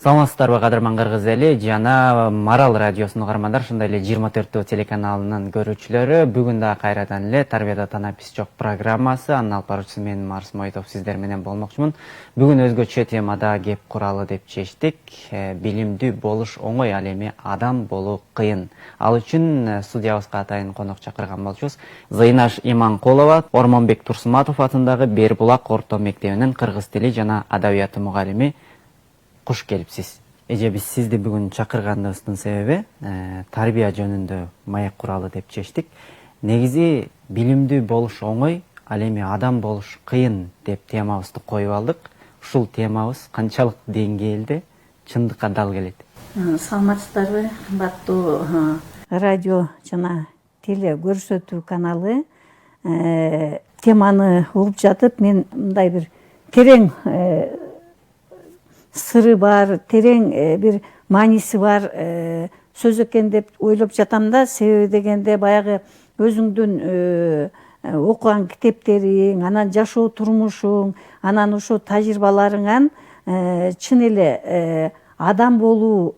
Саламатсыздарбы, кадырман кыргыз эли жана Марал радиосунун угармандар, ушундай эле 24 телеканалынын көрүүчүлөрү. Бүгүн да кайрадан эле Тарбияда танапис жок программасы, анын алып баруучусу мен Марс Мойтов сиздер менен болмокчумун. Бүгүн өзгөчө темада кеп куралы деп чечтик. Билимдүү болуш оңой, ал эми адам болуу кыйын. Ал үчүн студиябызга атайын конок чакырган болчубуз. Зыйнаш Иманкулова, Ормонбек Турсуматов атындагы Бербулак орто мектебинин кыргыз тили жана адабияты мугалими. Куш келипсиз. Эже биз сизди бүгүн чакырганыбыздын себеби тарбия жөнүндө маек куралы деп чечтик. Негизи билимдүү болуш оңой, ал эми адам болуш кыйын деп темабызды коюп алдык. Ушул темабыз канчалык деңгээлде чындыкка дал келет? Саламатсыздарбы, кымбаттуу радио жана теле көрсөтүү каналы. Теманы угуп жатып, мен мындай бир терең сыры бар, терең бир мааниси бар сөз экен деп ойлоп жатам да. Себеби дегенде баягы өзүңдүн окуган китептериң, анан жашоо турмушуң, анан ошо тажрыйбаларыңан чын эле адам болуу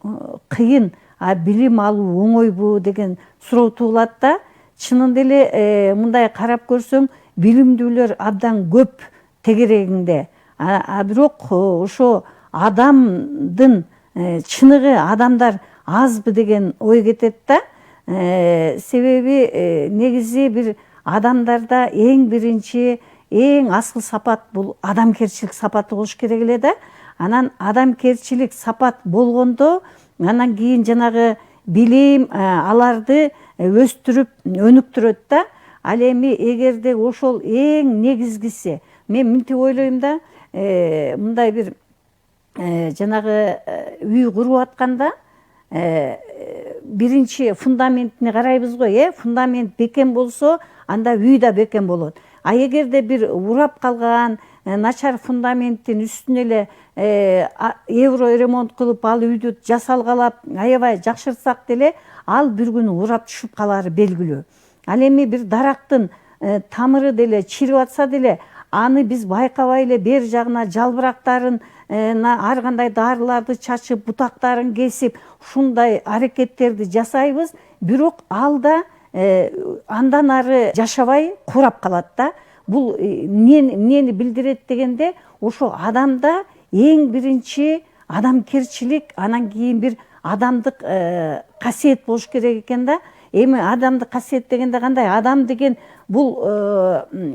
кыйын, а билим алуу оңойбу деген суроо туулат да. Чынында эле мындай карап көрсөң, билимдүүлөр абдан көп тегерегинде. Бирок ошо адамдын чыныгы адамдар азбы деген ой кетет да. Себеби негизи бир адамдарда эң биринчи, эң асыл сапат бул адамгерчилик сапаты болуш керек эле да. Анан адамгерчилик сапат болгондо, анан кийин жанагы билим аларды өстүрүп өнүктүрөт да. Ал эми эгерде ошол эң негизгиси, мен мынтип ойлойм да, мындай бир жанагы үй куруп атканда биринчи фундаментине карайбыз го. Фундамент бекем болсо, анда үй да бекем болот. А эгерде бир урап калган начар фундаменттин үстүнө эле евро ремонт кылып, ал үйдү жасалгалап, аябай жакшыртсак деле, ал бир күнү урап түшүп калары белгилүү. Ал эми бир дарактын тамыры деле чирип атса деле, аны биз байкабай эле бер жагына жалбырактарын, ар кандай дарыларды чачып, бутактарын кесип, ушундай аракеттерди жасайбыз, бирок ал да андан ары жашабай курап калат да. Бул эмнени билдирет дегенде, ошо адамда эң биринчи адамгерчилик, анан кийин бир адамдык касиет болуш керек экен да. Эми адамдык касиет дегенде кандай? Адам деген бул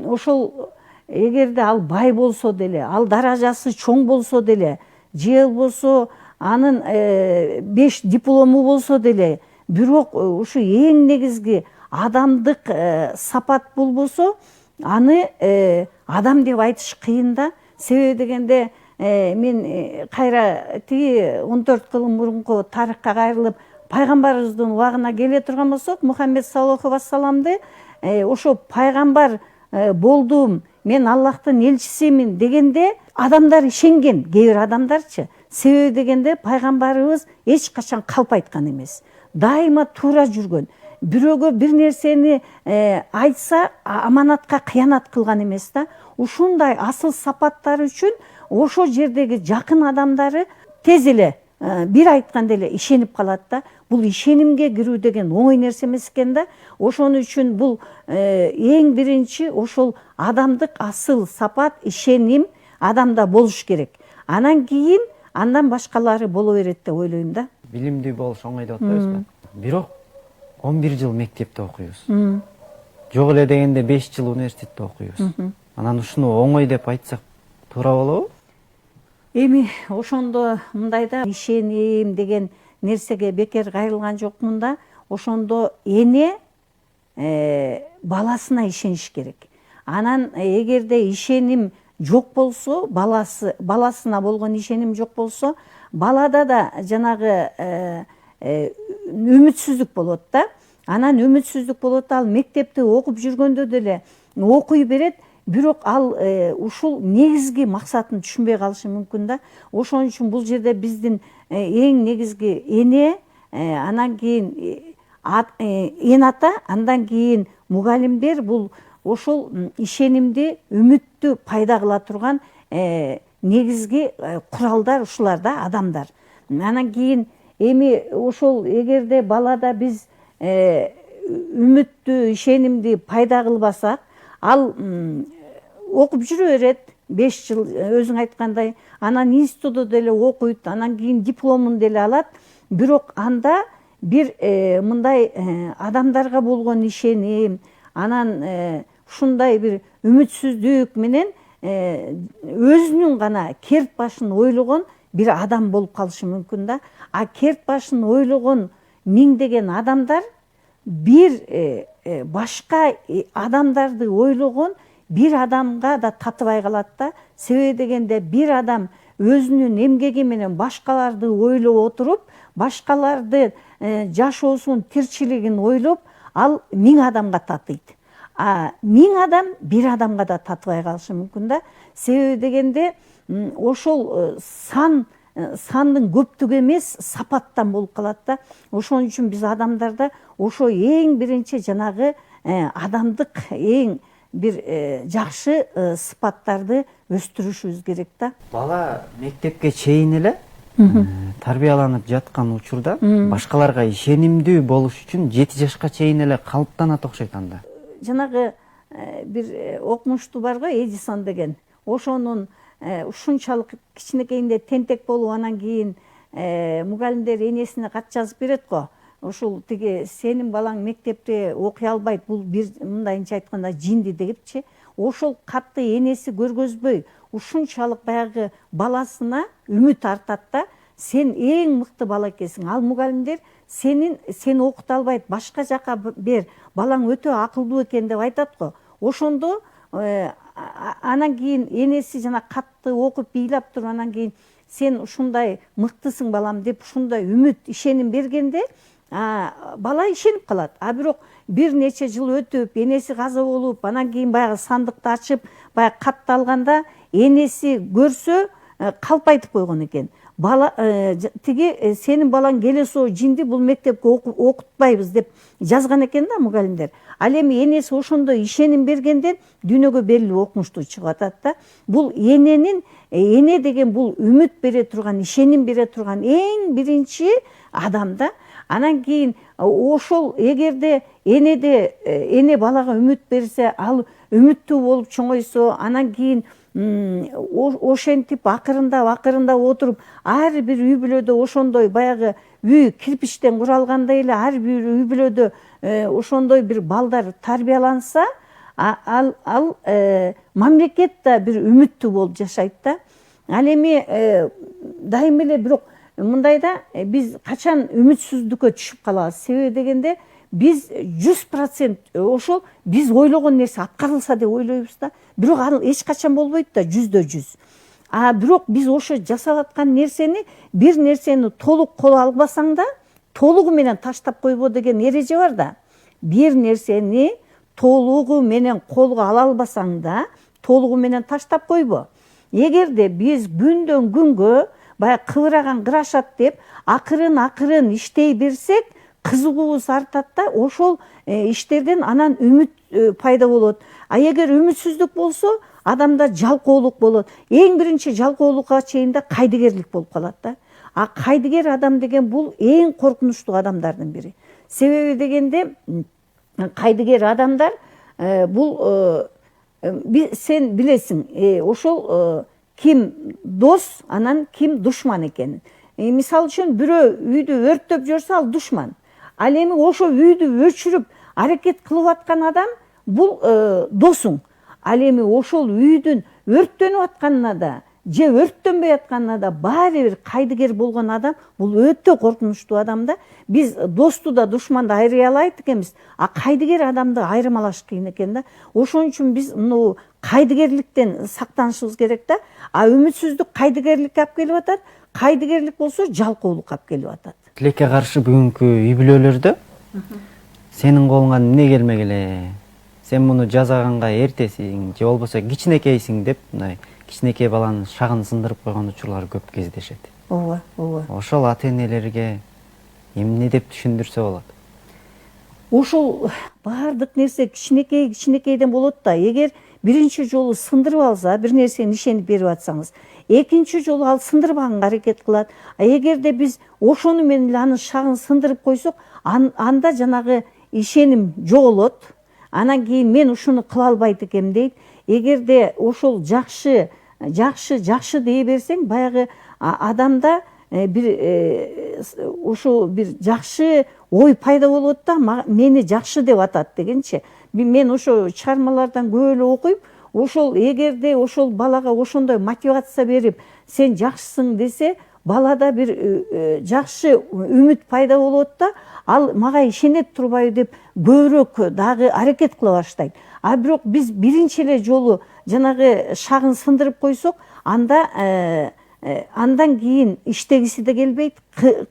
ошол эгерде ал бай болсо деле, ал даражасы чоң болсо деле, же болбосо анын 5 диплому болсо деле, бирок ушу эң негизги адамдык сапат болбосо, аны адам деп айтыш кыйын да. Себеби дегенде мен кайра тиги 14 кылым мурунку тарыхка кайрылып, пайгамбарыбыздын убагына келе турган болсок, Мухаммед саллаллаху вассаламды ошо пайгамбар болдум, мен Аллахтын элчисимин дегенде адамдар ишенген, кээ бир адамдарчы. Себеби дегенде пайгамбарыбыз эч качан калп айткан эмес. Дайыма туура жүргөн. Бирөөгө бир нерсени айтса, аманатка кыянат кылган эмес да. Ушундай асыл сапаттар үчүн ошо жердеги жакын адамдары тез эле бир айтканда эле ишенип калат да. Бул ишенимге кирүү деген оңой нерсе эмес экен да. Ошон үчүн бул эң биринчи ошол адамдык асыл сапат, ишеним адамда болуш керек. Анан кийин андан башкалары боло берет деп ойлойм да. Билимдүү болуш оңой деп атпайбызбы? Бирок 11 жыл мектепте окуйбуз. Жок эле дегенде 5 жыл университетте окуйбуз. Анан ушуну оңой деп айтсак туура болобу? Эми ошондо мындай да, ишеним деген нерсеге бекер кайрылган жокмун да. Ошондо эне баласына ишениш керек. Анан эгерде ишеним жок болсо, баласына болгон ишеним жок болсо, балада да жанагы үмүтсүздүк болот да. Анан үмүтсүздүк болот, ал мектепте окуп жүргөндө деле окуй берет, бирок ал ушул негизги максатын түшүнбөй калышы мүмкүн да. Ошон үчүн бул жерде биздин эң негизги эне, анан кийин эн ата, андан кийин мугалимдер бул ошол ишенимди, үмүттү пайда кыла турган негизги куралдар ушулар да, адамдар. Анан кийин эми ошол эгерде балада биз үмүттү, ишенимди пайда кылбасак, ал окуп жүрө берет 5 жыл, өзүң айткандай, анан институтта деле окуйт, анан кийин дипломун деле алат. Бирок анда бир мындай адамдарга болгон ишеним, анан ушундай бир үмүтсүздүк менен өзүнүн гана керт башын ойлогон бир адам болуп калышы мүмкүн да. А керт башын ойлогон миңдеген адамдар бир башка адамдарды ойлогон бир адамга да татыбай калат да. Себеби дегенде бир адам өзүнүн эмгеги менен башкаларды ойлоп отуруп, башкаларды жашоосун, тирчилигин ойлоп, ал 1000 адамга татыйт. А 1000 адам бир адамга да татыбай калышы мүмкүн да. Себеби дегенде ошол сандын көптүгү эмес, сапаттан болуп калат да. Ошон үчүн биз адамдарда ошо эң биринчи жанагы адамдык эң бир жакшы сыпаттарды өстүрүшүбүз керек да. Бала мектепке чейин эле тарбияланып жаткан учурда башкаларга ишенимдүү болуш үчүн 7 жашка чейин эле калыптанат окшойт анда. Жанагы бир окумуштуу бар го, Эдисон деген. Ошонун ушунчалык кичинекейинде тентек болуп, анан кийин мугалимдер энесине кат жазып берет го. Ушул тиги сенин балаң мектепте окуй албайт, бул бир мындайынча айтканда жинди депчи. Ошол катты энеси көргөзбөй, ушунчалык баягы баласына үмүт артат да. Сен эң мыкты бала экенсиң. Ал мугалимдер сени окута албайт, башка жака бер, балаң өтө акылдуу экен деп айтат го. Ошондо анан кийин энеси жана катты окуп ыйлап туруп, анан кийин сен ушундай мыктысың балам деп ушундай үмүт, ишеним бергенде бала ишенип калат. А бирок бир нече жыл өтүп, энеси каза болуп, анан кийин баягы сандыкты ачып, баягы катты алганда энеси көрсө калп айтып койгон экен. Бала тиги сенин балаң келесоо жинди, бул мектепке окутпайбыз деп жазган экен да мугалимдер. Ал эми энеси ошондой ишеним бергенден дүйнөгө белгилүү окумуштуу чыгып атат да. Бул эне деген бул үмүт бере турган, ишеним бере турган эң биринчи адам да. Анан кийин ошол эгерде эне балага үмүт берсе, ал үмүттүү болуп чоңойсо, анан кийин ошентип акырындап отуруп, ар бир үй бүлөдө ошондой баягы үй кирпичтен куралгандай эле ар бир үй бүлөдө ошондой бир балдар тарбияланса, ал мамлекет да бир үмүттүү болуп жашайт да. Ал эми дайыма эле бирок мындай да, биз качан үмүтсүздүккө түшүп калабыз? Себеби дегенде биз 100% ошол биз ойлогон нерсе аткарылса деп ойлойбуз да. Бирок ал эч качан болбойт да 100%. А бирок биз ошо жасап аткан нерсени, бир нерсени толук коло албасаң да, толугу менен таштап койбо деген эреже бар да. Бир нерсени толугу менен колго ала албасаң да, толугу менен таштап койбо. Эгерде биз күндөн күнгө баягы кыбыраган кырашат деп акырын иштей берсек, кызыгуубуз артат да, ошол иштерден анан үмүт пайда болот. А эгер үмүтсүздүк болсо, адамда жалкоолук болот. Эң биринчи жалкоолукка чейин да кайдыгерлик болуп калат да. А кайдыгер адам деген бул эң коркунучтуу адамдардын бири. Себеби дегенде кайдыгер адамдар бул сен билесиң, ошол ким дос, анан ким душман экенин. Мисалы үчүн бирөө үйдү өрттөп жүрсө, ал душман. Ал эми ошо үйдү өчүрүп аракет кылып аткан адам бул досуң. Ал эми ошол үйдүн өрттөнүп атканына да, же өрттөнбөй атканына да баары бир кайдыгер болгон адам бул өтө коркунучтуу адам да. Биз досту да душманды айырый алайт экенбиз, а кайдыгер адамды айырмалаш кыйын экен да. Ошон үчүн биз мына кайдыгерликтен сактанышыбыз керек да. А үмүтсүздүк кайдыгерликке алып келип атат, кайдыгерлик болсо жалкоолукка алып келип атат. Тилекке каршы бүгүнкү үй бүлөлөрдө сенин колуңан эмне келмек эле? Сен муну жасаганга эртесиң, же болбосо кичинекейсиң деп, мындай кичинекей баланын шагын сындырып койгон учурлар көп кездешет. Ооба. Ошол ата-энелерге эмне деп түшүндүрсө болот? Ошол баардык нерсе кичинекейден болот да. Эгер биринчи жолу сындырып алса, бир нерсени ишенип берип атсаңыз, экинчи жолу ал сындырбаганга аракет кылат. Эгерде биз ошону менен эле анын шагын сындырып койсок, анда жанагы ишеним жоголот. Анан кийин мен ушуну кыла албайт экенмин дейт. Эгерде ошол жакшы дей берсең, баягы адамда бир ошо бир жакшы ой пайда болот да, мени жакшы деп атат дегенчи. Мен ошо чыгармалардан көп эле окуйм. Ошол эгерде ошол балага ошондой мотивация берип, сен жакшысың десе, балада бир жакшы үмүт пайда болот да, ал мага ишенет турбайбы деп көбүрөөк дагы аракет кыла баштайт. А бирок биз биринчи эле жолу жанагы шагын сындырып койсок, андан кийин иштегиси да келбейт,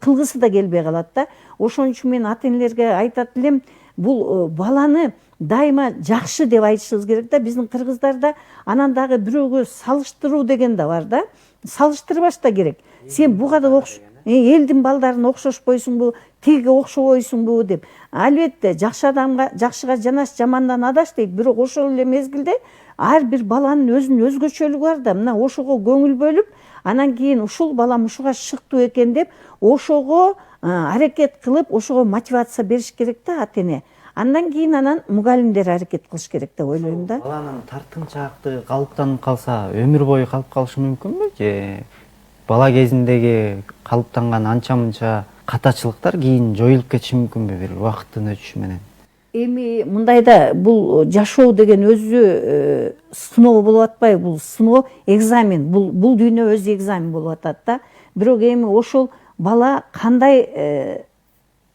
кылгысы да келбей калат да. Ошон үчүн мен ата энелерге айтат элем, бул баланы дайыма жакшы деп айтышыбыз керек да. Биздин кыргыздарда анан дагы бирөөгө салыштыруу деген да бар да. Салыштырбаш да керек. Сен буга да элдин балдарына окшошпойсуңбу, тиге окшобойсуңбу деп. Албетте жакшы адамга жакшыга жанаш, жамандан адаш дейт. Бирок ошол эле мезгилде ар бир баланын өзүнүн өзгөчөлүгү бар да. Мына ошого көңүл бөлүп, анан кийин ушул балам ушуга шыктуу экен деп, ошого аракет кылып, ошого мотивация бериш керек да ата эне. Андан кийин анан мугалимдер аракет кылыш керек деп ойлойм да. Баланын тартынчаактыгы калыптанып калса, өмүр бою калып калышы мүмкүнбү? Же бала кезиндеги калыптанган анча-мынча катачылыктар кийин жоюлуп кетиши мүмкүнбү бир убакыттын өтүшү менен? Эми мындайда бул жашоо деген өзү сыноо болуп атпайбы? Бул сыноо, экзамен. Бул дүйнө өзү экзамен болуп атат да. Бирок эми ошол бала кандай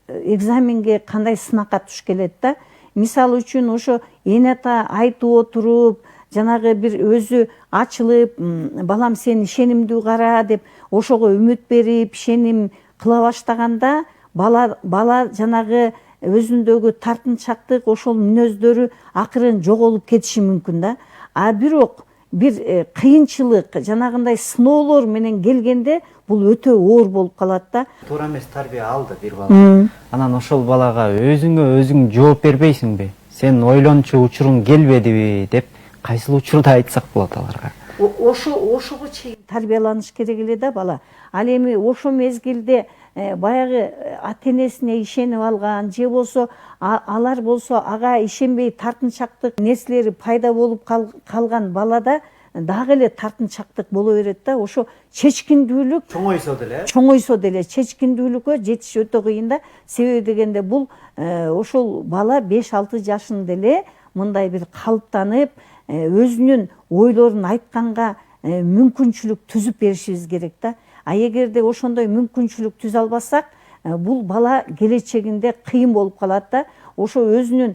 экзаменге, кандай сынакка туш келет да. Мисалы үчүн ошо эне ата айтып отуруп, жанагы бир өзү ачылып, балам сен ишенимдүү кара деп ошого үмүт берип, ишеним кыла баштаганда, бала жанагы өзүндөгү тартынчактык, ошол мүнөздөрү акырын жоголуп кетиши мүмкүн да. А бирок бир кыйынчылык, жанагындай сыноолор менен келгенде бул өтө оор болуп калат да. Туура эмес тарбия алды бир бала. Анан ошол балага өзүңө өзүң жооп бербейсиңби? Сен ойлончу учуруң келбедиби деп кайсыл учурда айтсак болот аларга? Ошого чейин тарбияланыш керек эле да бала. Ал эми ошо мезгилде баягы ата энесине ишенип алган, же болсо алар болсо ага ишенбей тартынчактык нерселери пайда болуп калган балада дагы эле тартынчактык боло берет да. Ошо чечкиндүүлүк чоңойсо деле чечкиндүүлүккө жетиш өтө кыйын да. Себеби дегенде бул ошол бала 5-6 жашында эле мындай бир калыптанып, өзүнүн ойлорун айтканга мүмкүнчүлүк түзүп беришибиз керек да. А эгерде ошондой мүмкүнчүлүк түзө албасак, бул бала келечегинде кыйын болуп калат да. Ошо өзүнүн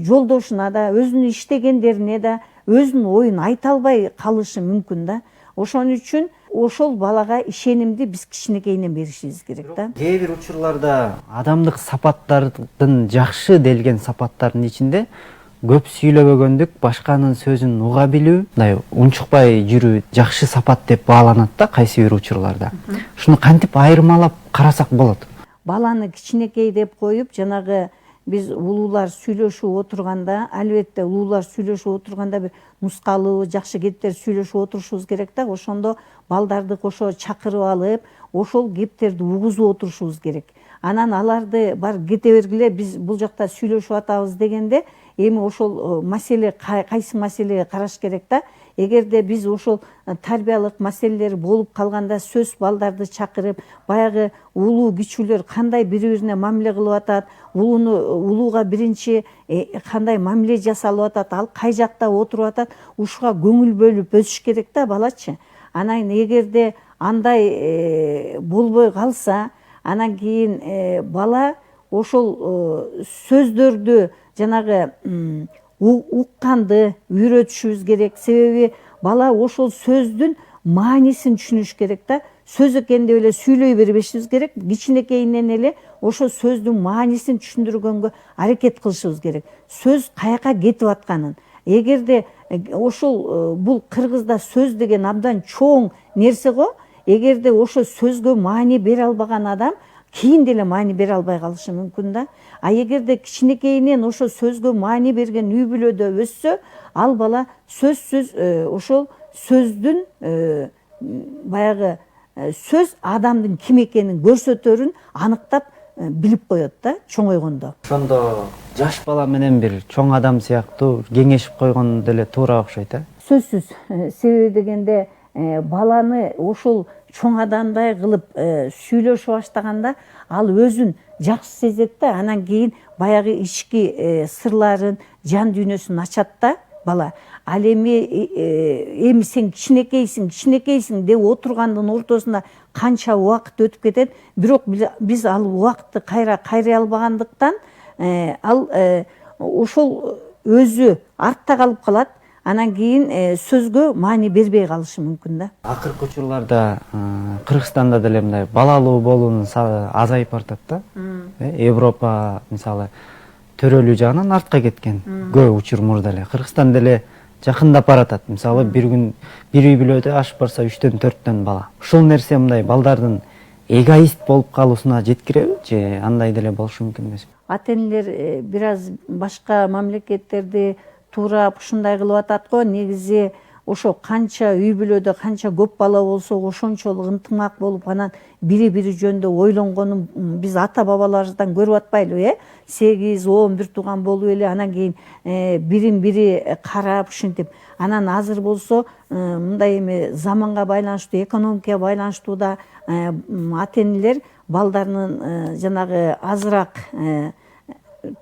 жолдошуна да, өзүнүн иштегендерине да өзүнүн оюн айта албай калышы мүмкүн да. Ошон үчүн ошол балага ишенимди биз кичинекейинен беришибиз керек да. Кээ бир учурларда адамдык сапаттардын жакшы делген сапаттардын ичинде көп сүйлөбөгөндүк, башканын сөзүн уга билүү, мындай унчукпай жүрүү жакшы сапат деп бааланат да кайсы бир учурларда. Шуну кантип айырмалап карасак болот? Баланы кичинекей деп коюп, жанагы биз улуулар сүйлөшүп отурганда, албетте улуулар сүйлөшүп отурганда бир нускалуу, жакшы кептер сүйлөшүп отурушубуз керек да. Ошондо балдарды кошо чакырып алып, ошол кептерди угузуп отурушубуз керек. Анан аларды бар кете бергиле, биз бул жакта сүйлөшүп атабыз дегенде, эми ошол маселе кайсы маселеге караш керек да. Эгерде биз ошол тарбиялык маселелер болуп калганда сөз балдарды чакырып, баягы улуу кичүүлөр кандай бири-бирине мамиле кылып атат, улууга биринчи кандай мамиле жасалып атат, ал кай жакта отуруп атат, ушуга көңүл бөлүп өсүш керек да балачы. Анан эгерде андай болбой калса, анан кийин бала ошол сөздөрдү жанагы укканды үйрөтүшүбүз керек. Себеби бала ошол сөздүн маанисин түшүнүш керек да. Сөз экен деп эле сүйлөй бербешибиз керек. Кичинекейинен эле ошол сөздүн маанисин түшүндүргөнгө аракет кылышыбыз керек. Сөз каяка кетип атканын. Эгерде ошол бул кыргызда сөз деген абдан чоң нерсе го. Эгерде ошол сөзгө маани бере албаган адам кийин деле маани бере албай калышы мүмкүн да. А эгерде кичинекейинен ошо сөзгө маани берген үй бүлөдө өссө, ал бала сөзсүз ошол сөздүн баягы сөз адамдын ким экенин көрсөтөрүн аныктап билип коет да чоңойгондо. Ошондо жаш бала менен бир чоң адам сыяктуу кеңешип койгон деле туура окшойт, Сөзсүз. Себеби дегенде баланы ошол чоң адамдай кылып сүйлөшө баштаганда ал өзүн жакшы сезет да, анан кийин баягы ички сырларын, жан дүйнөсүн ачат да бала. Ал эми сен кичинекейсиң деп отургандын ортосунда канча убакыт өтүп кетет, бирок биз ал убакытты кайрай албагандыктан ал ошол өзү артта калып калат. Анан кийин сөзгө маани бербей калышы мүмкүн да. Акыркы учурларда Кыргызстанда деле мындай балалуу болуунун азайып бартат да. Европа мисалы төрөлүү жагынан артка кеткен көп учур мурда эле. Кыргызстан деле жакындап баратат. Мисалы бир күн бир үй бүлөдө ашып барса 3төн 4төн бала. Ушул нерсе мындай балдардын эгоист болуп калуусуна жеткиреби же андай деле болушу мүмкүн эмеспи? Ата-энелер бир аз башка мамлекеттерди туурап ушундай кылып атат го. Негизи ошо канча үй бүлөдө канча көп бала болсо ошончолук ынтымак болуп анан бири жөнүндө ойлонгонун биз ата бабаларыбыздан көрүп атпайлыбы, 8-10 тууган болуп эле анан кийин бирин бири карап ушинтип. Анан азыр болсо мындай эми заманга байланыштуу, экономикага байланыштуу да ата-энелер балдарынын жанагы азыраак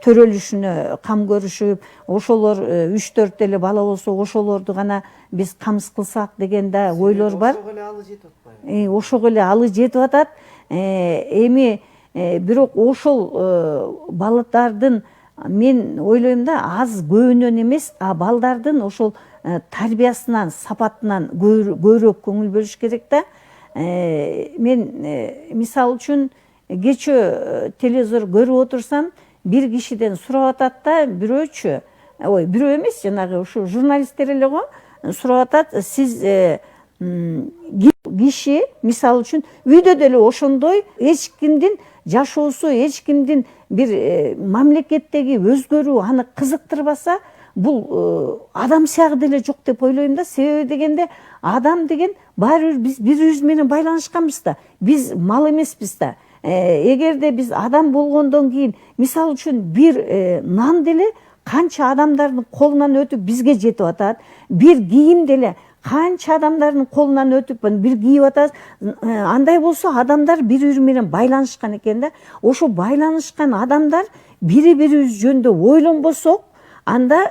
төрөлүшүнө кам көрүшүп, ошолор 3-4 эле бала болсо ошолорду гана биз камсыз кылсак деген да ойлор бар. Ошого эле алы жетип атпайбы? Ошого эле алы жетип атат. Эми бирок ошол балдардын мен ойлойм да аз көбүнөн эмес, а балдардын ошол тарбиясынан, сапатынан көбүрөөк көңүл бөлүш керек да. Мен мисалы үчүн кечээ телевизор көрүп отурсам, бир кишиден сурап атат да, бирөө эмес, жанагы ушу журналисттер эле го, сурап атат, сиз киши мисалы үчүн үйдө деле ошондой эч кимдин жашоосу, эч кимдин бир мамлекеттеги өзгөрүү аны кызыктырбаса, бул адам сыягы деле жок деп ойлойм да. Себеби дегенде адам деген баары бир биз бири-бирибиз менен байланышканбыз да. Биз мал эмеспиз да. Эгерде биз адам болгондон кийин мисалы үчүн бир нан деле канча адамдардын колунан өтүп бизге жетип атат, бир кийим деле канча адамдардын колунан өтүп бир кийип атат. Андай болсо адамдар бири-бири менен байланышкан экен да. Ошо байланышкан адамдар бири-бирибиз жөнүндө ойлонбосок, анда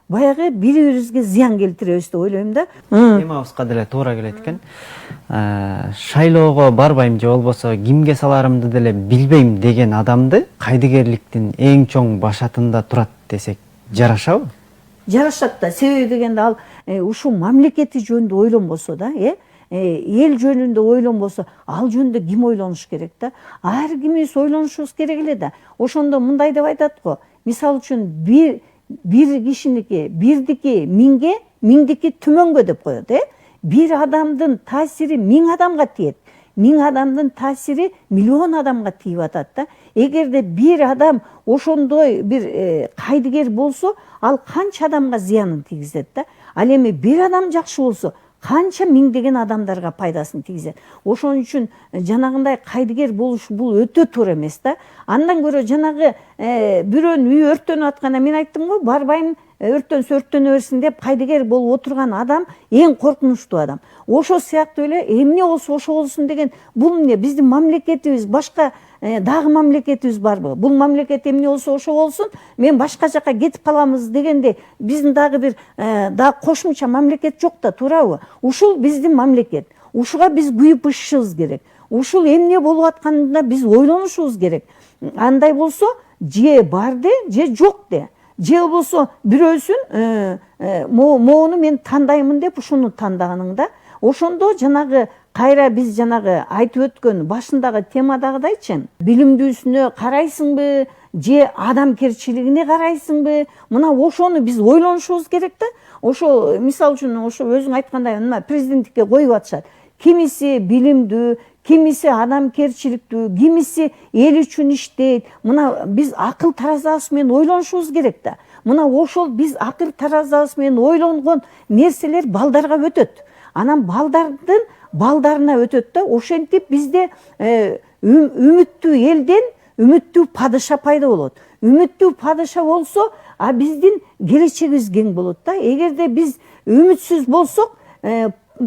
баягы бири-бирибизге зыян келтиребиз деп ойлойм да. Темабызга деле туура келет экен. Шайлоого барбайм же болбосо кимге саларымды деле билбейм деген адамды кайдыгерликтин эң чоң башатында турат десек жарашабы? Жарашат да. Себеби дегенде ал ушул мамлекети жөнүндө ойлонбосо да, эл жөнүндө ойлонбосо, ал жөнүндө ким ойлонуш керек да? Ар кимибиз ойлонушубуз керек эле да. Ошондо мындай деп айтат го. Мисалы үчүн бир кишиники бирдики миңдики түмөнгө деп коет. Бир адамдын таасири 1000 адамга тиет. 1000 адамдын таасири миллион адамга тийип атат да. Эгерде бир адам ошондой бир кайдыгер болсо, ал канча адамга зыянын тийгизет да. Ал эми бир адам жакшы болсо, канча миңдеген адамдарга пайдасын тийгизет. Ошон үчүн жанагындай кайдыгер болуш бул өтө туура эмес да. Андан көрө жанагы бирөөнүн үйү өрттөнүп атканда мен айттым го, барбайм өрттөнө берсин деп кайдыгер болуп отурган адам эң коркунучтуу адам. Ошо сыяктуу эле эмне болсо ошо болсун деген, бул эмне биздин мамлекетибиз, башка дагы мамлекетибиз барбы? Бул мамлекет эмне болсо ошо болсун, мен башка жака кетип калабыз дегенде биздин дагы бир дагы кошумча мамлекет жок да, туурабы? Ушул биздин мамлекет. Ушуга биз күйүп-ышышыбыз керек. Ушул эмне болуп атканында биз ойлонушубуз керек. Андай болсо же бар де, же жок де. Же болсо бирөөсүн могуну мен тандаймын деп ушуну тандаганың да. Ошондо жанагы кайра биз жанагы айтып өткөн башындагы темадагыдайчы, билимдүүсүнө карайсыңбы, же адамкерчилигине карайсыңбы? Мына ошону биз ойлонушубуз керек да. Ошо мисалы үчүн ошо өзүң айткандай мына президенттикке коюп атышат. Кимиси билимдүү, кимиси адамкерчиликтүү, кимиси эл үчүн иштейт. Мына биз акыл таразабыз менен ойлонушубуз керек да. Мына ошол биз акыл таразабыз менен ойлонгон нерселер балдарга өтөт. анан балдарына өтөт да. Ошентип бизде үмүттүү элден үмүттүү падыша пайда болот. Үмүттүү падыша болсо, биздин келечегибиз кең болот да. Эгерде биз үмүтсүз болсок,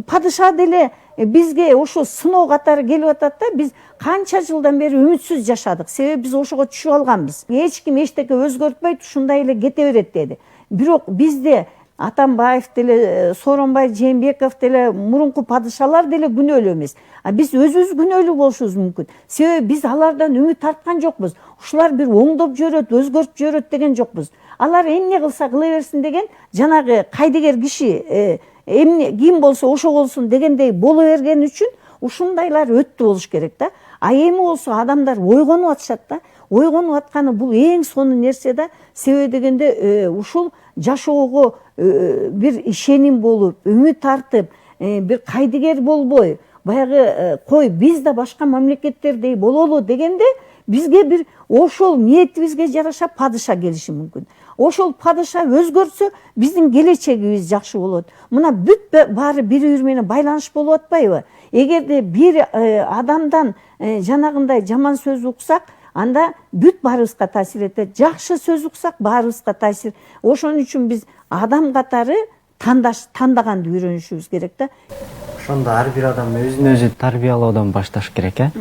падыша деле бизге ошо сыноо катары келип атат да. Биз канча жылдан бери үмүтсүз жашадык. Себеби биз ошого түшүп алганбыз. Эч ким эчтеке өзгөртпөйт, ушундай эле кете берет деди. Бирок бизде Атамбаев деле, Сооронбай Жээнбеков деле, мурунку падышалар деле күнөөлүү эмес. Биз өзүбүз күнөөлүү болушубуз мүмкүн. Себеби биз алардан үмүт арткан жокпуз. Ушулар бир оңдоп жиберет, өзгөртүп жиберет деген жокпуз. Алар эмне кылса кыла берсин деген жанагы кайдыгер киши эмне ким болсо ошо болсун дегендей боло берген үчүн ушундайлар өттү болуш керек да. Эми болсо адамдар ойгонуп атышат да. Ойгонуп атканы бул эң сонун нерсе да. Себеби дегенде ушул жашоого бир ишеним болуп, үмүт артып, бир кайдыгер болбой, баягы кой биз да башка мамлекеттердей бололу дегенде бизге бир ошол ниетибизге жараша падыша келиши мүмкүн. Ошол падыша өзгөрсө, биздин келечегибиз жакшы болот. Мына бүт баары бири-бири менен байланыш болуп атпайбы? Эгерде бир адамдан жанагындай жаман сөз уксак, анда бүт баарыбызга таасир этет. Жакшы сөз уксак, баарыбызга таасир. Ошон үчүн биз адам катары тандаганды үйрөнүшүбүз керек да. Ошондо ар бир адам өзүн өзү тарбиялоодон башташ керек,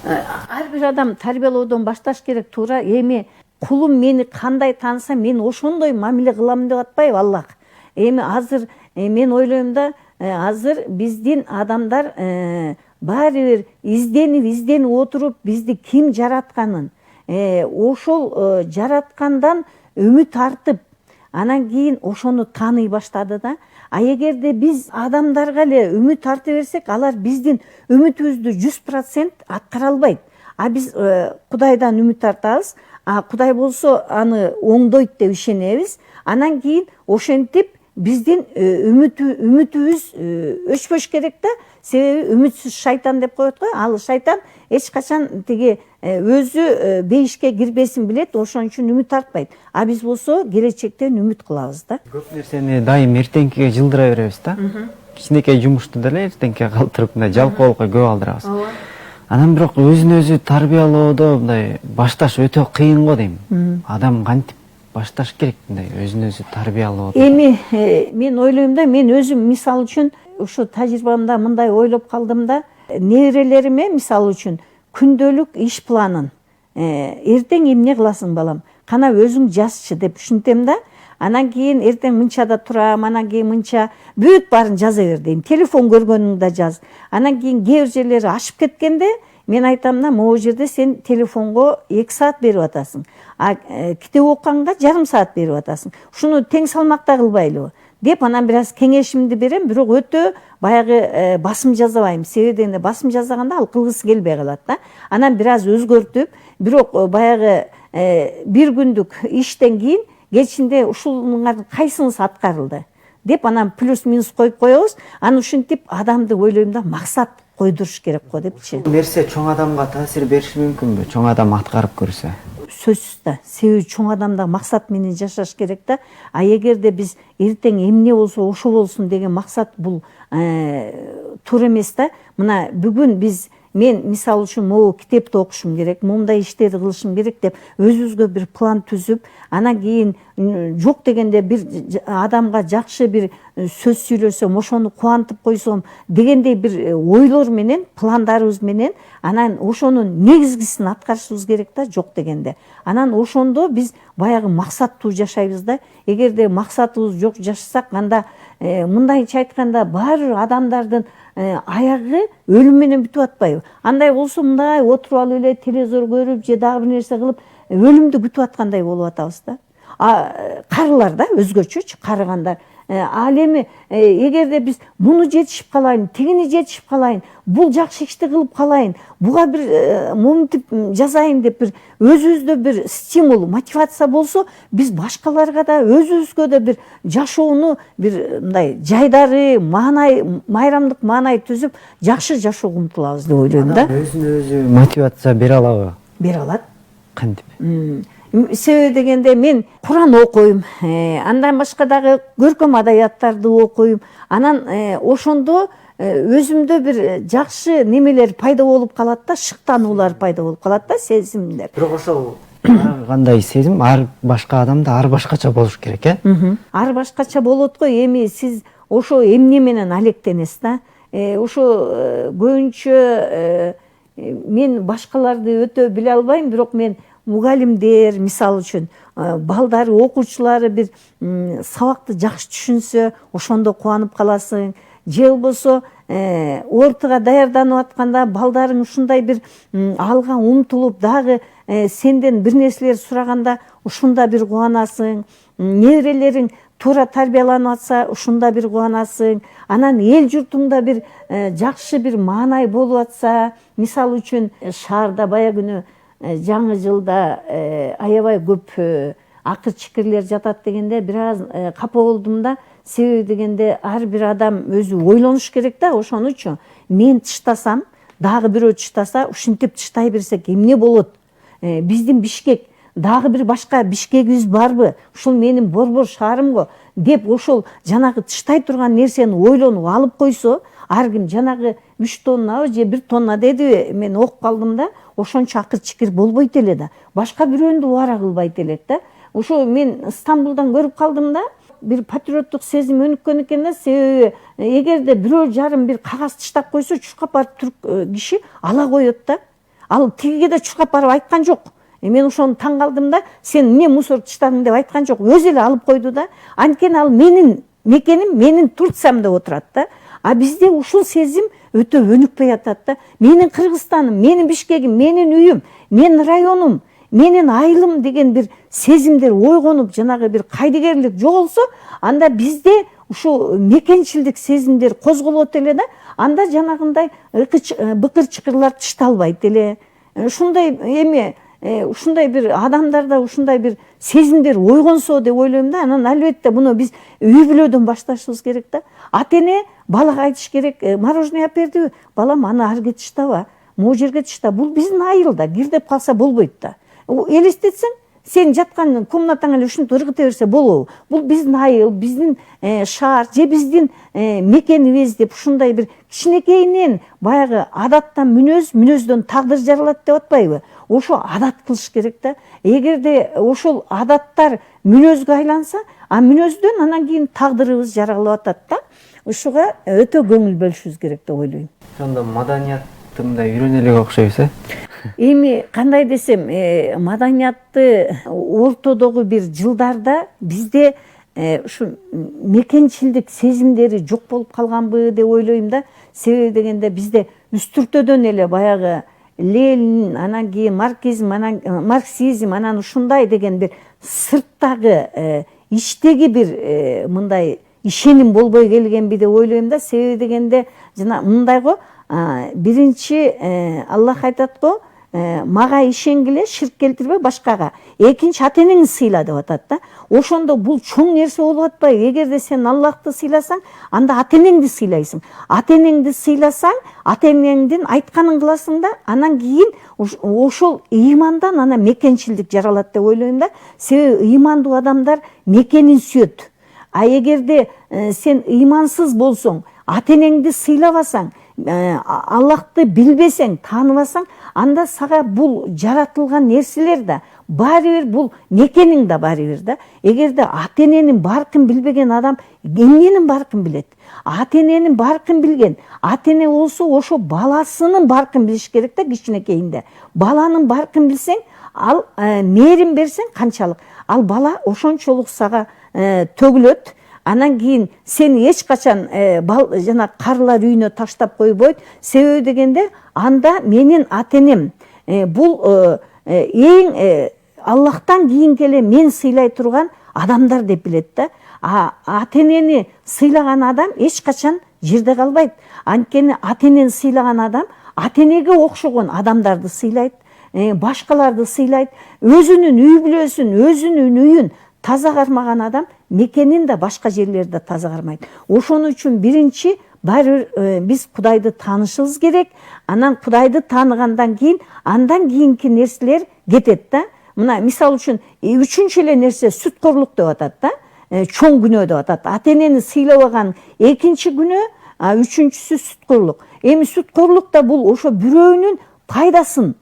Ар бир адам тарбиялоодон башташ керек. Туура эми кулум мени кандай тааныса, мен ошондой мамиле кылам деп атпайбы Аллах. Эми азыр мен ойлойм да, азыр биздин адамдар баары бир изденип отуруп бизди ким жаратканын, ошол жараткандан үмүт артып, анан кийин ошону тааный баштады да. Эгерде биз адамдарга эле үмүт арта берсек, алар биздин үмүтүбүздү 100% аткара албайт. Биз Кудайдан үмүт артабыз, Кудай болсо аны оңдойт деп ишенебиз. Анан кийин ошентип биздин үмүтүбүз өчпөш керек да. Себеби үмүтсүз шайтан деп коет го. Ал шайтан эч качан тиги өзү бейишке кирбесин билет, ошон үчүн үмүт артпайт. Биз болсо келечектен үмүт кылабыз да. Көп нерсени дайым эртеңкиге жылдыра беребиз да. Кичинекей жумушту деле эртеңкиге калтырып, мындай жалкоолукка көп алдырабыз. Анан бирок өзүн өзү тарбиялоодо мындай башташ өтө кыйын го дейм. Адам кантип башташ керек мындай өзүн өзү тарбиялоодо? Эми мен ойлойм да, мен өзүм мисал үчүн ушу тажрыйбамда мындай ойлоп калдым да, неберелериме мисал үчүн күндөлүк иш планын эртең эмне кыласың балам? Кана өзүң жазчы деп түшүнтем да. Анан кийин эртең мынчада турам, анан кийин мынча бүт баарын жаза бер дейм. Телефон көргөнүңдү да жаз. Анан кийин кээ бир жерлери ашып кеткенде мен айтам да, могу жерде сен телефонго 2 саат берип атасың. Китеп окуганга жарым саат берип атасың. Ушуну тең салмакта кылбайлыбы деп анан бир аз кеңешимди берем, бирок өтө баягы басым жазабайм. Себеби дегенде басым жазаганда ал кылгысы келбей калат да. Анан бир аз өзгөртүп, бирок баягы бир күндүк иштен кийин кечинде ушулардын кайсыңысы аткарылды деп анан плюс минус коюп коебуз. Аны ушинтип адамды ойлойм да, максат койдуруш керек го депчи. Нерсе чоң адамга таасир бериши мүмкүнбү? Чоң адам аткарып көрсө? Сөзсүз да. Себеби чоң адамда максат менен жашаш керек да. Эгерде биз эртең эмне болсо ошо болсун деген максат бул туура эмес да. Мына бүгүн мен мисал үчүн могу китепти окушум керек, мындай иштерди кылышым керек деп өзүбүзгө бир план түзүп, анан кийин жок дегенде бир адамга жакшы бир сөз сүйлөсөм, ошону кубантып койсом дегендей бир ойлор менен, пландарыбыз менен, анан ошонун негизгисин аткарышыбыз керек да, жок дегенде. Анан ошондо биз баягы максаттуу жашайбыз да. Эгерде максатыбыз жок жашасак, анда мындайча айтканда баары адамдардын аягы өлүм менен бүтүп атпайбы? Андай болсо мындай отуруп алып эле телевизор көрүп же дагы бир нерсе кылып өлүмдү күтүп аткандай болуп атабыз да. Карылар да өзгөчөчү карыгандар. Ал эми эгерде биз муну жетишип калайын, тигини жетишип калайын, бул жакшы ишти кылып калайын, буга бир моминтип жазайын деп бир өзүбүздө бир стимул, мотивация болсо, биз башкаларга да өзүбүзгө да бир жашоону бир мындай жайдары, майрамдык маанай түзүп, жакшы жашоого умтулабыз деп ойлойм да. Өзүн өзү мотивация бере алабы? Бере алат. Кантип? Себеби дегенде мен Куран окуйм, андан башка дагы көркөм адабияттарды окуйм. Анан ошондо өзүмдө бир жакшы немелер пайда болуп калат да, шыктануулар пайда болуп калат да, сезимдер. Бирок ошол кандай сезим ар башка адамда ар башкача болуш керек, Ар башкача болот го. Эми сиз ошо эмне менен алектенесиз да. Ошо көбүнчө мен башкаларды өтө биле албайм, бирок мен мугалимдер, мисалы үчүн, балдары, окуучулары бир сабакты жакшы түшүнсө, ошондо кубанып каласың. Же болбосо ортого даярданып атканда балдарың ушундай бир алга умтулуп, дагы сенден бир нерселер сураганда ушунда бир кубанасың. Неберелериң туура тарбияланып атса, ушунда бир кубанасың. Анан эл журтуңда бир жакшы бир маанай болуп атса, мисалы үчүн шаарда бая күнү жаңы жылда аябай көп акыр чикирлер жатат дегенде бир аз капа болдум да. Себеби дегенде ар бир адам өзү ойлонуш керек да. Ошонучу мен тыштасам, дагы бирөө тыштаса, ушинтип тыштай берсек эмне болот? Биздин Бишкек, дагы бир башка Бишкегибиз барбы? Ушул менин борбор шаарым го деп ошол жанагы тыштай турган нерсени ойлонуп алып койсо, ар ким жанагы 3 тоннабы же 1 тонна деди, мен окуп калдым да, ошончо акыр чикир болбойт эле да. Башка бирөөнү убара кылбайт элек да. Ошо мен Стамбулдан көрүп калдым да, бир патриоттук сезим өнүккөн экен да. Себеби эгерде бирөө жарым бир кагаз тыштап койсо, чуркап барып түрк киши ала коет да. Ал тигиге да чуркап барып айткан жок. Мен ошону таң калдым да. Сен эмне мусор тыштадың деп айткан жок. Өзү эле алып койду да. Анткени ал менин мекеним, менин Турциям деп отурат да. А бизде ушул сезим өтө өнүкпөй атат да. Менин Кыргызстаным, менин Бишкегим, менин үйүм, менин районум, менин айылым деген бир сезимдер ойгонуп, жанагы бир кайдыгерлик жоголсо, анда бизде ушу мекенчилдик сезимдер козголот эле да. Анда жанагындай быкыр чыкырлар тышталбайт эле. Ушундай эми ушундай бир адамдарда ушундай бир сезимдер ойгонсо деп ойлойм да. Анан албетте муну биз үй бүлөдөн башташыбыз керек да. Ата-эне балага айтыш керек, мороженое алып бердиби? Балам, аны арга тыштаба, могу жерге тышта. Бул биздин айылда кирдеп калса болбойт да. Элестетсең, сен жаткан комнатаңа эле ушинтип ыргыта берсе болобу? Бул биздин айыл, биздин шаар же биздин мекенибиз деп ушундай бир кичинекейинен баягы адаттан мүнөз, мүнөздөн тагдыр жаралат деп атпайбы? Ошо адат кылыш керек да. Эгерде ошол адаттар мүнөзгө айланса, а мүнөздөн анан кийин тагдырыбыз жаралып атат да. Ушуга өтө көңүл бөлүшүбүз керек деп ойлойм. Ошондо маданияттымда үйрөнө элек окшойбуз, Эми кандай десем, маданиятты ортодогу бир жылдарда бизде ушу мекенчилдик сезимдери жок болуп калганбы деп ойлойм да. Себеби дегенде бизде үстүртөдөн эле баягы Ленин, анан кийин марксизм, анан марксизм, анан ушундай деген бир сырттагы иштеги бир мындай ишеним болбой келгенби деп ойлойм да. Себеби дегенде жана мындай го, биринчи Аллах айтат го, мага ишенгиле, ширк келтирбе башкага. Экинчи ата-энеңди сыйла деп атат да. Ошондо бул чоң нерсе болуп атпайбы? Эгерде сен Аллахты сыйласаң, анда ата-энеңди сыйлайсың. Ата-энеңди сыйласаң, ата-энеңдин айтканын кыласың да, анан кийин ошол ыймандан анан мекенчилдик жаралат деп ойлойм да. Себеби ыймандуу адамдар мекенин сүйөт. А эгерде сен ыймансыз болсоң, ата-энеңди сыйлабасаң, Аллахты билбесең, тааныбасаң, анда сага бул жаратылган нерселер да баары бир, бул мекениң да баары бир да. Эгерде ата-эненин баркын билбеген адам эмненин баркын билет? Ата-эненин баркын билген. Ата-эне болсо ошо баласынын баркын билиш керек да кичинекейинде. Баланын баркын билсең, ал мээрим берсең канчалык, ал бала ошончолук сага төгүлөт. Анан кийин сени эч качан жана карылар үйүнө таштап койбойт. Себеби дегенде анда менин ата-энем бул эң Аллахтан кийинки эле мен сыйлай турган адамдар деп билет да. Ата-энени сыйлаган адам эч качан жерде калбайт. Анткени ата-энени сыйлаган адам ата-энеге окшогон адамдарды сыйлайт, башкаларды сыйлайт, өзүнүн үй бүлөсүн, өзүнүн үйүн таза кармаган адам мекенин да башка жерлерде таза кармайт. Ошон үчүн биринчи баары биз Кудайды таанышыбыз керек. Анан Кудайды тааныгандан кийин, андан кийинки нерселер кетет да. мына мисалы үчүн үчүнчү эле нерсе сүткөрлүк деп атат да, чоң күнөө деп атат. Ата энени сыйлабаган экинчи күнөө, үчүнчүсү сүткөрлүк. Эми сүткөрлүк да бул ошо бирөөнүн пайдасын,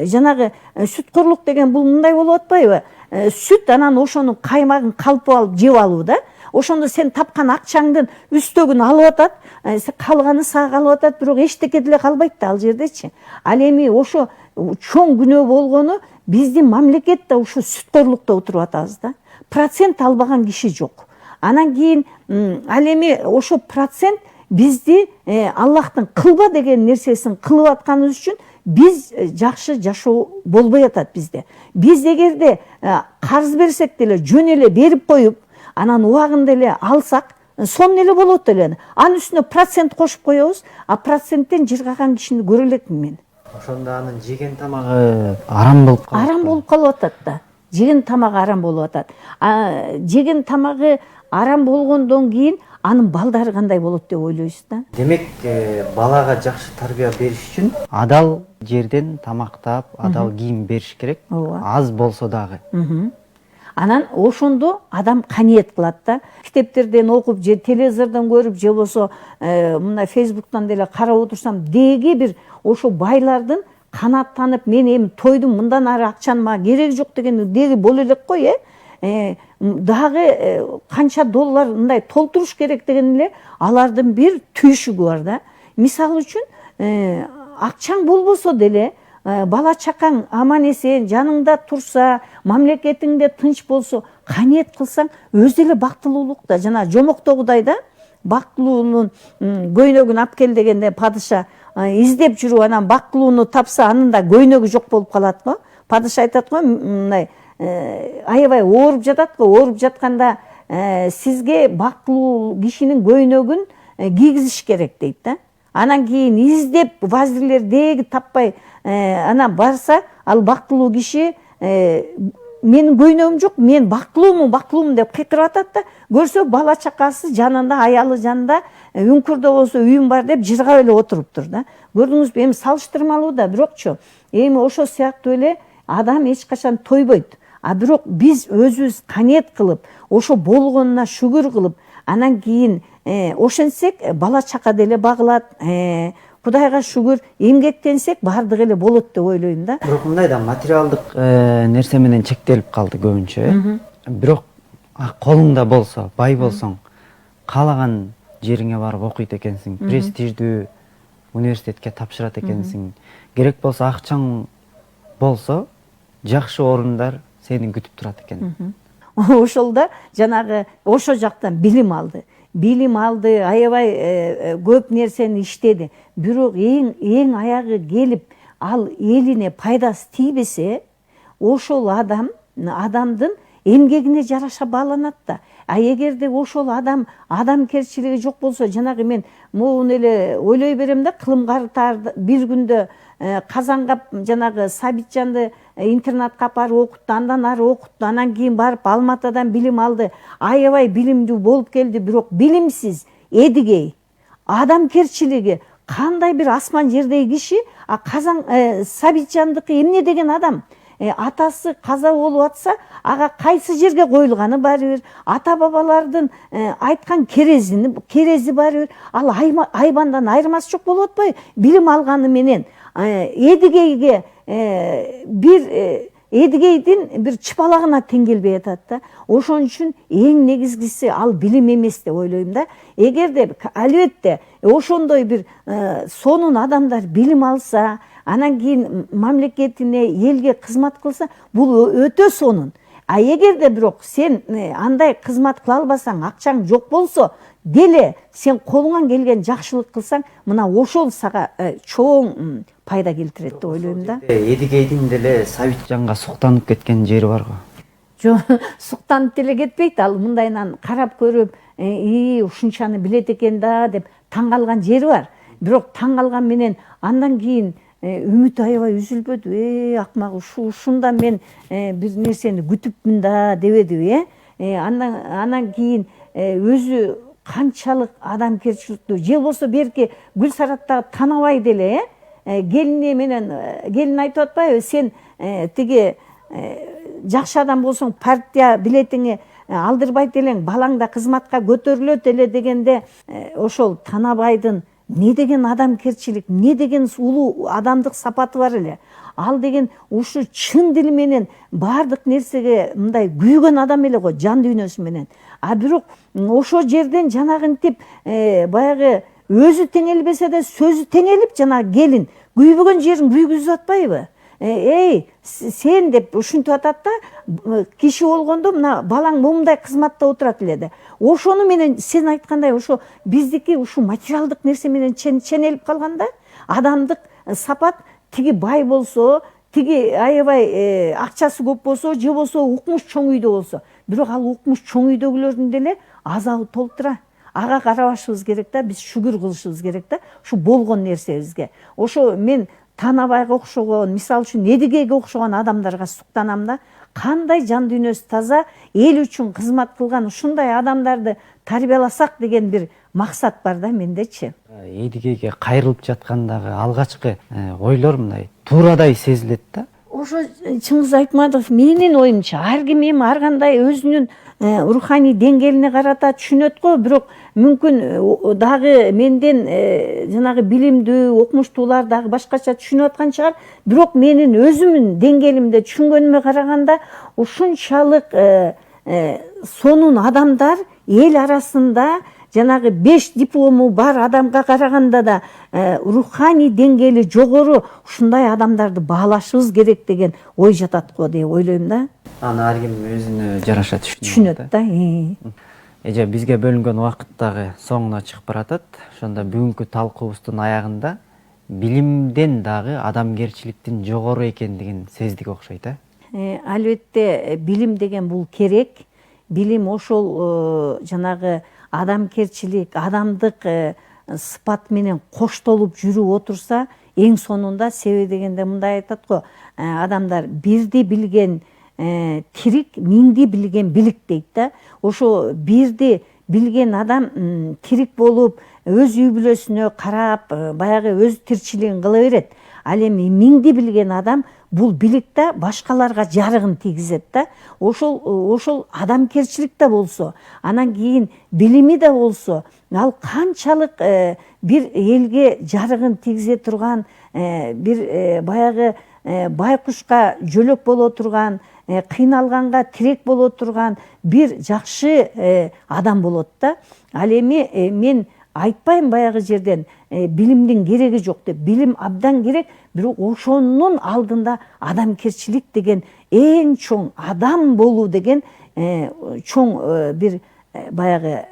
жанагы сүткөрлүк деген бул мындай болуп атпайбы? Сүт анан ошонун каймагын калпып алып жеп алуу да. Ошондо сен тапкан акчаңдын үстөгүн алып атат, калганы сага калып атат, бирок эчтеке деле калбайт да ал жердечи. Ал эми ошо чоң күнөө болгону биздин мамлекетте ошо сүткөрлүктө отуруп атабыз да. Процент албаган киши жок. Анан кийин ал эми ошо процент бизди Аллахтын кылба деген нерсесин кылып атканыбыз үчүн биз жакшы жашоо болбой атат бизде. Биз эгерде карыз берсек деле жөн эле берип коюп, анан убагында эле алсак, сонун эле болот эле. Анын үстүнө процент кошуп коебуз, а проценттен жыргаган кишини көрө элекмин мен. Ошондо анын жеген тамагы арам болуп калат. Арам болуп калып атат да. Жеген тамагы арам болуп атат. Жеген тамагы арам болгондон кийин анын балдары кандай болот деп ойлойсуз да. Демек, балага жакшы тарбия бериш үчүн адал жерден тамактап, адал кийим бериш керек. Аз болсо дагы. Анан ошондо адам каниет кылат да. Китептерден окуп, же телевизордон көрүп, же болсо мына Фейсбуктан деле карап отурсам, деги бир ошо байлардын канааттанып, мен эми тойдум, мындан ары акчанын мага кереги жок деген деги боло элек кой, дагы канча доллар мындай толтуруш керек деген эле алардын бир түйшүгү бар да. Мисалы үчүн акчаң болбосо деле, бала чакаң аман эсен жаныңда турса, мамлекетиңде тынч болсо, каниет кылсаң өзү эле бактылуулук да. Жана жомоктогудай да, бактылуунун көйнөгүн алып кел дегенде падыша издеп жүрүп, анан бактылууну тапса, анын да көйнөгү жок болуп калат го. Падыша айтат го, мындай аябай ооруп жатат го, ооруп жатканда сизге бактылуу кишинин көйнөгүн кийгизиш керек дейт да. Анан кийин издеп вазирлер деги таппай анан барса, ал бактылуу киши менин көйнөгүм жок, мен бактылуумун деп кыйкырып атат да. Көрсө бала чакасы жанында, аялы жанында, үңкүрдө болсо үйүм бар деп жыргап эле отуруптур да. Көрдүңүзбү, эми салыштырмалуу да, бирокчу эми ошо сыяктуу эле адам эч качан тойбойт. А бирок биз өзүбүз каниет кылып, ошо болгонуна шүгүр кылып, анан кийин ошентсек бала чака деле багылат. Кудайга шүгүр, эмгектенсек баардыгы эле болот деп ойлойм да. Бирок мындай да материалдык нерсе менен чектелип калды көбүнчө. Бирок колуңда болсо, бай болсоң, каалаган жериңе барып окуйт экенсиң, престиждүү университетке тапшырат экенсиң. Керек болсо акчаң болсо, жакшы орундар сени күтүп турат экен. Ошолда жанагы ошо жактан билим алды, аябай көп нерсени иштеди. Бирок эң аягы келип, ал элине пайдасы тийбесе, ошол адамдын эмгегине жараша бааланат да. А эгерде ошол адамкерчилиги жок болсо, жанагы мен могуну эле ойлой берем да, кылым картаар бир күндө Казангап жанагы Сабитжанды интернатка апарып окутту, андан ары окутту, анан кийин барып Алматадан билим алды. Аябай билимдүү болуп келди, бирок билимсиз, эдигей, адамкерчилиги кандай бир асман жердеги киши, а Сабитжандыкы эмне деген адам? Атасы каза болуп атса, ага кайсы жерге коюлганы баары бир, ата бабалардын айткан керези баары бир, ал айбандан айырмасы жок болуп атпайбы? Билим алганы менен эдигейге эдигейдин бир чыпалагына тең келбей атат да. Ошон үчүн эң негизгиси ал билим эмес деп ойлойм да. Эгерде албетте ошондой бир сонун адамдар билим алса, анан кийин мамлекетине, элге кызмат кылса, бул өтө сонун. А эгерде бирок сен андай кызмат кыла албасаң, акчаң жок болсо деле, сен колуңан келген жакшылык кылсаң, мына ошол сага чоң пайда келтирет деп ойлойм да. Эдигейдин деле Сабитжанга суктанып кеткен жери бар го. Жок, суктанып деле кетпейт, ал мындайынан карап көрүп, ушунчаны билет экен да деп таң калган жери бар. Бирок таң калган менен андан кийин үмүт аябай үзүлбөдү. Акмак, ушунда мен бир нерсени күтүпмүн да дебедиби. Анан кийин өзү канчалык адамкерчиликтүү, же болсо берки Гүлсараттагы Танабай деле келини менен келин айтып атпайбы, сен тиги жакшы адам болсоң партия билетиңи алдырбайт элең, балаң да кызматка көтөрүлөт эле дегенде ошол Танабайдын не деген адамгерчилик, не деген улуу адамдык сапаты бар эле. Ал деген ушу чын дили менен баардык нерсеге мындай күйгөн адам эле го, жан дүйнөсү менен. А бирок ошол жерден жанагынтип баягы өзү теңелбесе да сөзү теңелип, жанагы келин күйбөгөн жерин күйгүзүп атпайбы? Эй, сен деп ушинтип атат да, киши болгондо мына балаң момундай кызматта отурат эле да. Ошону менен сен айткандай ошо биздики ушу материалдык нерсе менен ченелип калганда, адамдык сапат тиги бай болсо, тиги аябай акчасы көп болсо, же болсо укмуш чоң үйдө болсо, бирок ал укмуш чоң үйдөгүлөрдүн деле азабы толтура. Ага карабашыбыз керек да, биз шүгүр кылышыбыз керек да, ушу болгон нерсебизге. Ошо мен Танабайга окшогон, мисалы үчүн Эдигейге окшогон адамдарга суктанам да, кандай жан дүйнөсү таза, эл үчүн кызмат кылган ушундай адамдарды тарбияласак деген бир максат бар да мендечи. Эдигейге кайрылып жаткандагы алгачкы ойлор мындай туурадай сезилет да. Ошо Чыңгыз Айтматов менин оюмча ар ким эми ар кандай өзүнүн руханий деңгээлине карата түшүнөт го, бирок мүмкүн дагы менден жанагы билимдүү, окумуштуулар дагы башкача түшүнүп аткан чыгар. Бирок менин өзүмдүн деңгээлимде түшүнгөнүмө караганда ушунчалык сонун адамдар эл арасында жанагы 5 диплому бар адамга караганда да руханий деңгээли жогору ушундай адамдарды баалашыбыз керек деген ой жатат го деп ойлойм да. Аны ар ким өзүнө жараша түшүнөт да. Эже бизге бөлүнгөн убакыт дагы соңуна чыгып баратат. Ошондо бүгүнкү талкуубуздун аягында билимден дагы адамгерчиликтин жогору экендигин сездик окшойт а. Албетте билим деген бул керек. Билим ошол жанагы адамгерчилик, адамдык сыпат менен коштолуп жүрүп отурса, эң сонунда себеби дегенде мындай айтат го, адамдар бирди билген тирик, миңди билген билик дейт да. Ошо бирди билген адам тирик болуп, өз үй бүлөсүнө карап, баягы өз тирчилигин кыла берет. Ал эми миңди билген адам бул биликте башкаларга жарыгын тийгизет да. Ошол адамгерчилик да болсо, анан кийин билими да болсо, ал канчалык бир элге жарыгын тийгизе турган, бир баягы байкушка жөлөк боло турган, кыйналганга тирек боло турган бир жакшы адам болот да. Ал эми мен айтпайм баягы жерден билимдин кереги жок деп. Билим абдан керек, бирок ошонун алдында адамгерчилик деген эң чоң, адам болуу деген чоң бир баягы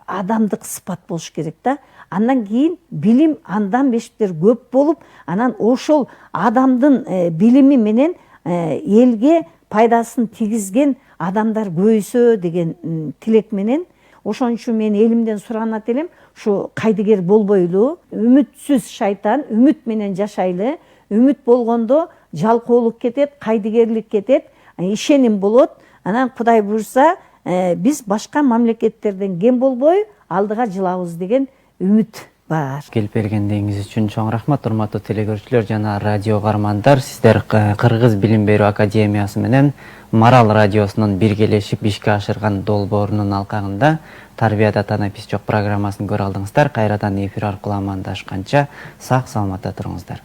адамдык сыпат болуш керек да. Андан кийин билим андан бештер көп болуп, анан ошол адамдын билими менен элге пайдасын тийгизген адамдар көбөйсө деген тилек менен. Ошон үчүн мен элимден суранат элем, ушу кайдыгер болбойлу, үмүтсүз шайтан, үмүт менен жашайлы. Үмүт болгондо жалкоолук кетет, кайдыгерлик кетет, ишеним болот. Анан Кудай буйрса, биз башка мамлекеттерден кем болбой алдыга жылабыз деген үмүт бар. Келип бергендигиңиз үчүн чоң рахмат, урматтуу телекөрүүчүлөр жана радио каармандар. Сиздер Кыргыз Билим берүү академиясы менен Марал радиосунун биргелешип ишке ашырган долбоорунун алкагында Тарбияда Танапис жок программасын көрө алдыңыздар. Кайрадан эфир аркылуу амандашканча сак саламатта туруңуздар.